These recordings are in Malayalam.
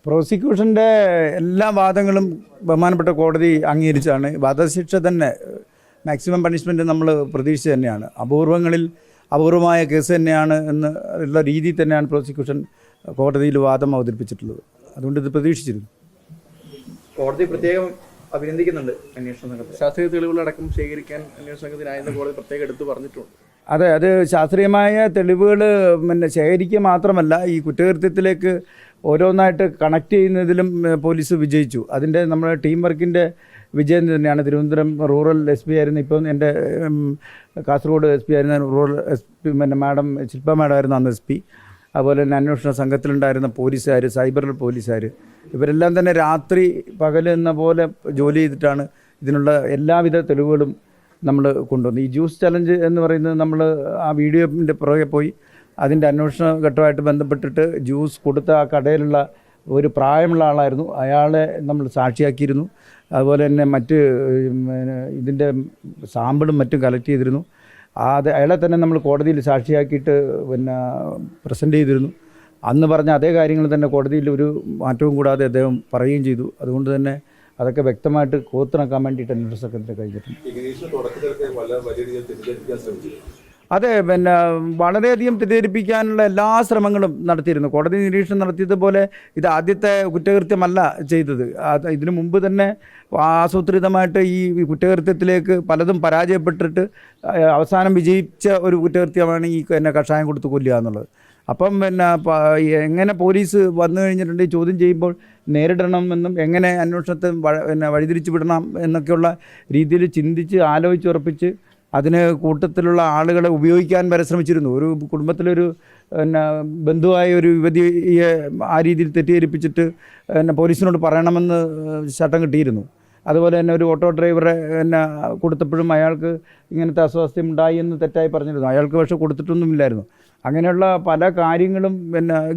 പ്രോസിക്യൂഷൻ്റെ എല്ലാ വാദങ്ങളും ബഹുമാനപ്പെട്ട കോടതി അംഗീകരിച്ചാണ്. വധശിക്ഷ തന്നെ മാക്സിമം പണിഷ്മെൻറ്റ് നമ്മൾ പ്രതീക്ഷിച്ച് തന്നെയാണ്. അപൂർവമായ കേസ് തന്നെയാണ് ഉള്ള രീതിയിൽ തന്നെയാണ് പ്രോസിക്യൂഷൻ കോടതിയിൽ വാദം അവതരിപ്പിച്ചിട്ടുള്ളത്. അതുകൊണ്ട് ഇത് പ്രതീക്ഷിച്ചിരുന്നു. കോടതി പ്രത്യേകം അഭിനന്ദിക്കുന്നുണ്ട് അന്വേഷണ സംഘത്തെ. ശാസ്ത്രീയ തെളിവുകളടക്കം ശേഖരിക്കാൻ അന്വേഷണ സംഘത്തിനായെന്ന് കോടതി പ്രത്യേകം എടുത്തു പറഞ്ഞിട്ടുണ്ട്. അതെ, അത് ശാസ്ത്രീയമായ തെളിവുകൾ ശേഖരിക്കുക മാത്രമല്ല, ഈ കുറ്റകൃത്യത്തിലേക്ക് ഓരോന്നായിട്ട് കണക്ട് ചെയ്യുന്നതിലും പോലീസ് വിജയിച്ചു. അതിൻ്റെ നമ്മുടെ ടീം വർക്കിൻ്റെ വിജയം തന്നെയാണ്. തിരുവനന്തപുരം റൂറൽ എസ് പി ആയിരുന്നു, ഇപ്പം എൻ്റെ കാസർഗോഡ് എസ് പി ആയിരുന്ന റൂറൽ എസ് പി മാഡം ശില്പ മാഡം ആയിരുന്നു അന്ന് എസ് പി. അതുപോലെ തന്നെ അന്വേഷണ സംഘത്തിലുണ്ടായിരുന്ന പോലീസുകാർ, സൈബർ പോലീസുകാർ, ഇവരെല്ലാം തന്നെ രാത്രി പകൽ എന്ന പോലെ ജോലി ചെയ്തിട്ടാണ് ഇതിനുള്ള എല്ലാവിധ തെളിവുകളും നമ്മൾ കൊണ്ടുവന്നു. ഈ ജ്യൂസ് ചലഞ്ച് എന്ന് പറയുന്നത് നമ്മൾ ആ വീഡിയോൻ്റെ പുറകെ പോയി അതിൻ്റെ അന്വേഷണ ഘട്ടമായിട്ട് ബന്ധപ്പെട്ടിട്ട് ജ്യൂസ് കൊടുത്ത ആ കടയിലുള്ള ഒരു പ്രായമുള്ള ആളായിരുന്നു, അയാളെ നമ്മൾ സാക്ഷിയാക്കിയിരുന്നു. അതുപോലെ തന്നെ മറ്റ് ഇതിൻ്റെ സാമ്പിളും മറ്റും കളക്ട് ചെയ്തിരുന്നു. അയാളെ തന്നെ നമ്മൾ കോടതിയിൽ സാക്ഷിയാക്കിയിട്ട് പ്രസൻറ്റ് ചെയ്തിരുന്നു. അന്ന് പറഞ്ഞ അതേ കാര്യങ്ങൾ തന്നെ കോടതിയിൽ ഒരു മാറ്റവും കൂടാതെ അദ്ദേഹം പറയുകയും ചെയ്തു. അതുകൊണ്ട് തന്നെ അതൊക്കെ വ്യക്തമായിട്ട് കോർത്തിണക്കാൻ വേണ്ടിയിട്ട് അന്വേഷണ സംഘത്തിന് കഴിഞ്ഞിട്ടുണ്ട്. അതെ, വളരെയധികം തെറ്റിദ്ധരിപ്പിക്കാനുള്ള എല്ലാ ശ്രമങ്ങളും നടത്തിയിരുന്നു. കോടതി നിരീക്ഷണം നടത്തിയതുപോലെ ഇത് ആദ്യത്തെ കുറ്റകൃത്യമല്ല ചെയ്തത്. ഇതിനു മുമ്പ് തന്നെ ആസൂത്രിതമായിട്ട് ഈ കുറ്റകൃത്യത്തിലേക്ക് പലതും പരാജയപ്പെട്ടിട്ട് അവസാനം വിജയിച്ച ഒരു കുറ്റകൃത്യമാണ് ഈ കഷായം കൊടുത്ത് കൊല്ലുക എന്നുള്ളത്. അപ്പം എങ്ങനെ പോലീസ് വന്നു കഴിഞ്ഞിട്ടുണ്ടെങ്കിൽ ചോദ്യം ചെയ്യുമ്പോൾ നേരിടണമെന്നും എങ്ങനെ അന്വേഷണത്തെ വഴിതിരിച്ചു വിടണം എന്നൊക്കെയുള്ള രീതിയിൽ ചിന്തിച്ച് ആലോചിച്ചുറപ്പിച്ച് അതിന് കൂട്ടത്തിലുള്ള ആളുകളെ ഉപയോഗിക്കാൻ വരെ ശ്രമിച്ചിരുന്നു. ഒരു കുടുംബത്തിലൊരു ബന്ധുവായ ഒരു യുവതിയെ ആ രീതിയിൽ തെറ്റിദ്ധരിപ്പിച്ചിട്ട് പോലീസിനോട് പറയണമെന്ന് ചട്ടം കിട്ടിയിരുന്നു. അതുപോലെ തന്നെ ഒരു ഓട്ടോ ഡ്രൈവറെ കൊടുത്തപ്പോഴും അയാൾക്ക് ഇങ്ങനത്തെ അസ്വാസ്ഥ്യം ഉണ്ടായി എന്ന് തെറ്റായി പറഞ്ഞിരുന്നു. അയാൾക്ക് പക്ഷേ കൊടുത്തിട്ടൊന്നുമില്ലായിരുന്നു. അങ്ങനെയുള്ള പല കാര്യങ്ങളും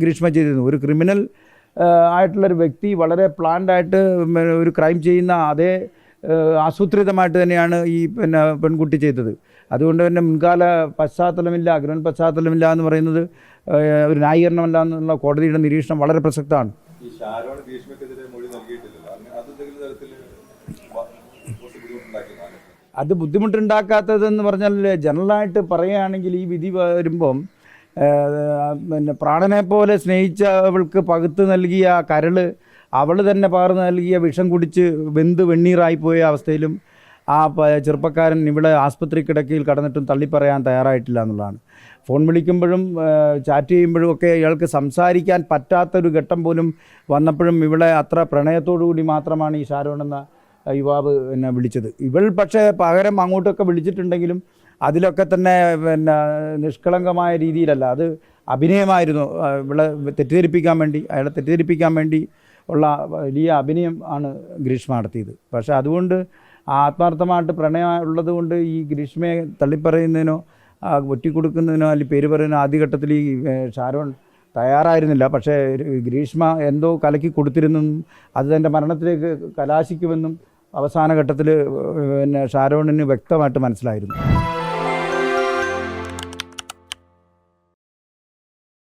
ഗ്രീഷ്മ ചെയ്തിരുന്നു. ഒരു ക്രിമിനൽ ആയിട്ടുള്ളൊരു വ്യക്തി വളരെ പ്ലാൻഡായിട്ട് ഒരു ക്രൈം ചെയ്യുന്ന അതേ ആസൂത്രിതമായിട്ട് തന്നെയാണ് ഈ പെൺകുട്ടി ചെയ്തത്. അതുകൊണ്ട് തന്നെ മുൻകാല പശ്ചാത്തലമില്ല, അഗ്രഹൻ പശ്ചാത്തലമില്ല എന്ന് പറയുന്നത് ഒരു ന്യായീകരണമല്ല എന്നുള്ള കോടതിയുടെ നിരീക്ഷണം വളരെ പ്രസക്തമാണ്. അത് ബുദ്ധിമുട്ടുണ്ടാക്കാത്തതെന്ന് പറഞ്ഞാൽ ജനറലായിട്ട് പറയുകയാണെങ്കിൽ ഈ വിധി വരുമ്പം പ്രാണനെ പോലെ സ്നേഹിച്ചവൾക്ക് പകുത്ത് നൽകിയ കരൾ അവൾ തന്നെ പകർന്നു നൽകിയ വിഷം കുടിച്ച് വെന്ത് വെണ്ണീറായിപ്പോയ അവസ്ഥയിലും ആ ചെറുപ്പക്കാരൻ ഇവിടെ ആസ്പത്രി കിടക്കയിൽ കടന്നിട്ടും തള്ളിപ്പറയാൻ തയ്യാറായിട്ടില്ല എന്നുള്ളതാണ്. ഫോൺ വിളിക്കുമ്പോഴും ചാറ്റ് ചെയ്യുമ്പോഴും ഒക്കെ ഇയാൾക്ക് സംസാരിക്കാൻ പറ്റാത്തൊരു ഘട്ടം പോലും വന്നപ്പോഴും ഇവിടെ അത്ര പ്രണയത്തോടു കൂടി മാത്രമാണ് ഈ ഷാരോൺ എന്ന യുവാവ് വിളിച്ചത്. ഇവൾ പക്ഷേ പകരം അങ്ങോട്ടൊക്കെ വിളിച്ചിട്ടുണ്ടെങ്കിലും അതിലൊക്കെ തന്നെ നിഷ്കളങ്കമായ രീതിയിലല്ല, അത് അഭിനയമായിരുന്നു. ഇവളെ അയാളെ തെറ്റിദ്ധരിപ്പിക്കാൻ വേണ്ടി ഉള്ള വലിയ അഭിനയം ആണ് ഗ്രീഷ്മ നടത്തിയത്. പക്ഷേ അതുകൊണ്ട് ആത്മാർത്ഥമായിട്ട് പ്രണയം ഉള്ളത് കൊണ്ട് ഈ ഗ്രീഷ്മയെ തള്ളിപ്പറയുന്നതിനോ ഒറ്റിക്കൊടുക്കുന്നതിനോ അല്ലെങ്കിൽ പേര് പറയുന്നതിനോ ആദ്യഘട്ടത്തിൽ ഈ ഷാരോൺ തയ്യാറായിരുന്നില്ല. പക്ഷേ ഗ്രീഷ്മ എന്തോ കലക്കി കൊടുത്തിരുന്നെന്നും അത് തൻ്റെ മരണത്തിലേക്ക് കലാശിക്കുമെന്നും അവസാന ഘട്ടത്തിൽ ഷാരോണിന് വ്യക്തമായിട്ട് മനസ്സിലായിരുന്നു.